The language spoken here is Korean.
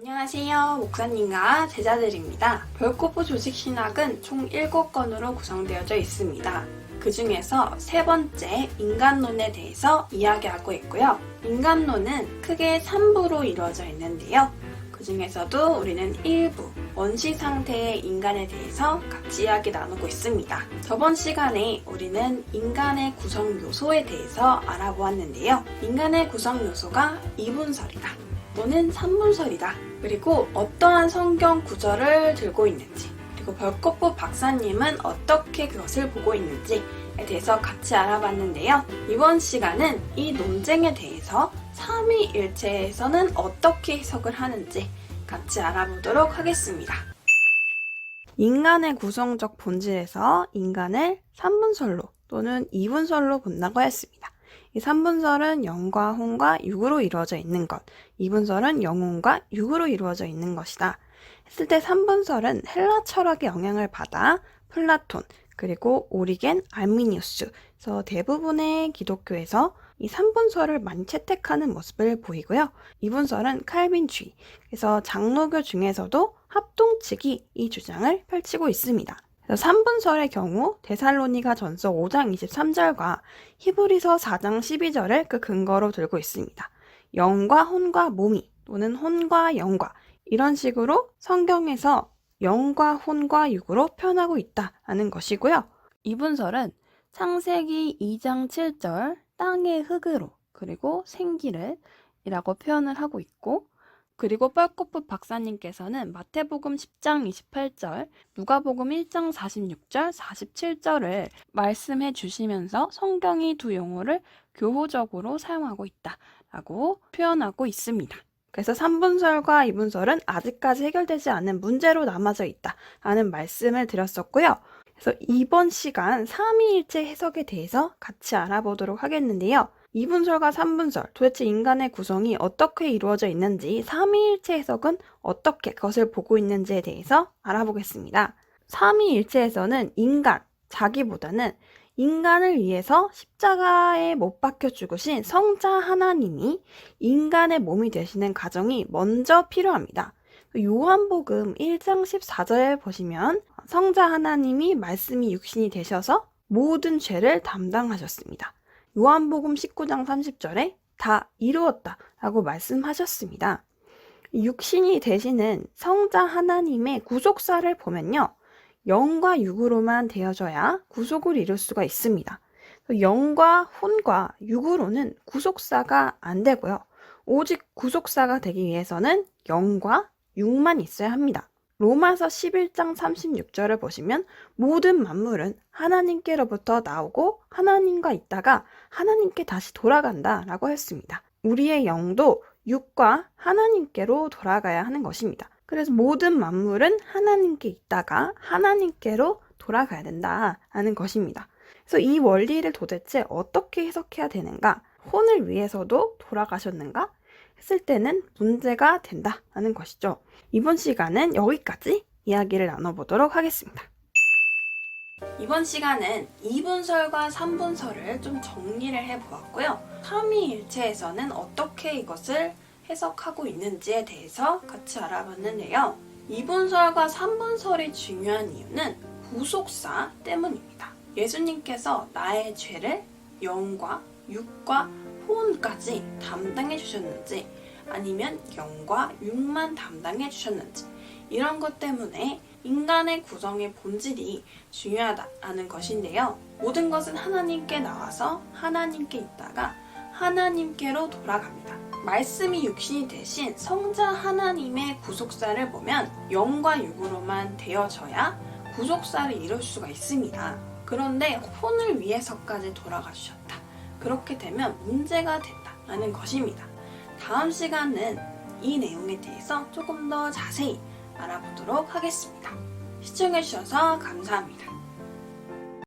안녕하세요. 목사님과 제자들입니다. 별코프 조직신학은 총 7권으로 구성되어져 있습니다. 그 중에서 세 번째 인간론에 대해서 이야기하고 있고요. 인간론은 크게 3부로 이루어져 있는데요. 그 중에서도 우리는 1부, 원시 상태의 인간에 대해서 같이 이야기 나누고 있습니다. 저번 시간에 우리는 인간의 구성 요소에 대해서 알아보았는데요. 인간의 구성 요소가 이분설이다 또는 삼분설이다. 그리고 어떠한 성경 구절을 들고 있는지, 그리고 별코프 박사님은 어떻게 그것을 보고 있는지에 대해서 같이 알아봤는데요. 이번 시간은 이 논쟁에 대해서 삼위일체에서는 어떻게 해석을 하는지 같이 알아보도록 하겠습니다. 인간의 구성적 본질에서 인간을 삼분설로 또는 이분설로 본다고 했습니다. 이 삼분설은 영과 혼과 육으로 이루어져 있는 것, 이분설은 영혼과 육으로 이루어져 있는 것이다 했을 때 삼분설은 헬라 철학의 영향을 받아 플라톤, 그리고 오리겐, 알미니우스, 그래서 대부분의 기독교에서 이 삼분설을 많이 채택하는 모습을 보이고요. 이분설은 칼빈주의, 그래서 장로교 중에서도 합동 측이 이 주장을 펼치고 있습니다. 삼분설의 경우 데살로니가 전서 5장 23절과 히브리서 4장 12절을 그 근거로 들고 있습니다. 영과 혼과 몸이 또는 혼과 영과 이런 식으로 성경에서 영과 혼과 육으로 표현하고 있다는 것이고요. 이분설은 창세기 2장 7절 땅의 흙으로 그리고 생기를 이라고 표현을 하고 있고, 그리고 별코프 박사님께서는 마태복음 10장 28절, 누가복음 1장 46절, 47절을 말씀해 주시면서 성경이 두 용어를 교호적으로 사용하고 있다라고 표현하고 있습니다. 그래서 삼분설과 이분설은 아직까지 해결되지 않은 문제로 남아져 있다라는 말씀을 드렸었고요. 그래서 이번 시간 삼위일체 해석에 대해서 같이 알아보도록 하겠는데요. 이분설과 삼분설, 도대체 인간의 구성이 어떻게 이루어져 있는지, 삼위일체 해석은 어떻게 그것을 보고 있는지에 대해서 알아보겠습니다. 삼위일체에서는 인간, 자기보다는 인간을 위해서 십자가에 못 박혀 죽으신 성자 하나님이 인간의 몸이 되시는 과정이 먼저 필요합니다. 요한복음 1장 14절에 보시면 성자 하나님이 말씀이 육신이 되셔서 모든 죄를 담당하셨습니다. 요한복음 19장 30절에 다 이루었다 라고 말씀하셨습니다. 육신이 되시는 성자 하나님의 구속사를 보면요, 영과 육으로만 되어져야 구속을 이룰 수가 있습니다. 영과 혼과 육으로는 구속사가 안 되고요. 오직 구속사가 되기 위해서는 영과 육만 있어야 합니다. 로마서 11장 36절을 보시면 모든 만물은 하나님께로부터 나오고 하나님과 있다가 하나님께 다시 돌아간다 라고 했습니다. 우리의 영도 육과 하나님께로 돌아가야 하는 것입니다. 그래서 모든 만물은 하나님께 있다가 하나님께로 돌아가야 된다는 것입니다. 그래서 이 원리를 도대체 어떻게 해석해야 되는가? 혼을 위해서도 돌아가셨는가? 했을 때는 문제가 된다는 것이죠. 이번 시간은 여기까지 이야기를 나눠보도록 하겠습니다. 이번 시간은 이분설과 삼분설을 좀 정리를 해보았고요. 삼위일체에서는 어떻게 이것을 해석하고 있는지에 대해서 같이 알아봤는데요. 이분설과 삼분설이 중요한 이유는 구속사 때문입니다. 예수님께서 나의 죄를 영과 육과 혼까지 담당해 주셨는지, 아니면 영과 육만 담당해 주셨는지, 이런 것 때문에 인간의 구성의 본질이 중요하다는 것인데요. 모든 것은 하나님께 나와서 하나님께 있다가 하나님께로 돌아갑니다. 말씀이 육신이 되신 성자 하나님의 구속사를 보면 영과 육으로만 되어져야 구속사를 이룰 수가 있습니다. 그런데 혼을 위해서까지 돌아가주셨다. 그렇게 되면 문제가 된다는 것입니다. 다음 시간은 이 내용에 대해서 조금 더 자세히 알아보도록 하겠습니다. 시청해주셔서 감사합니다.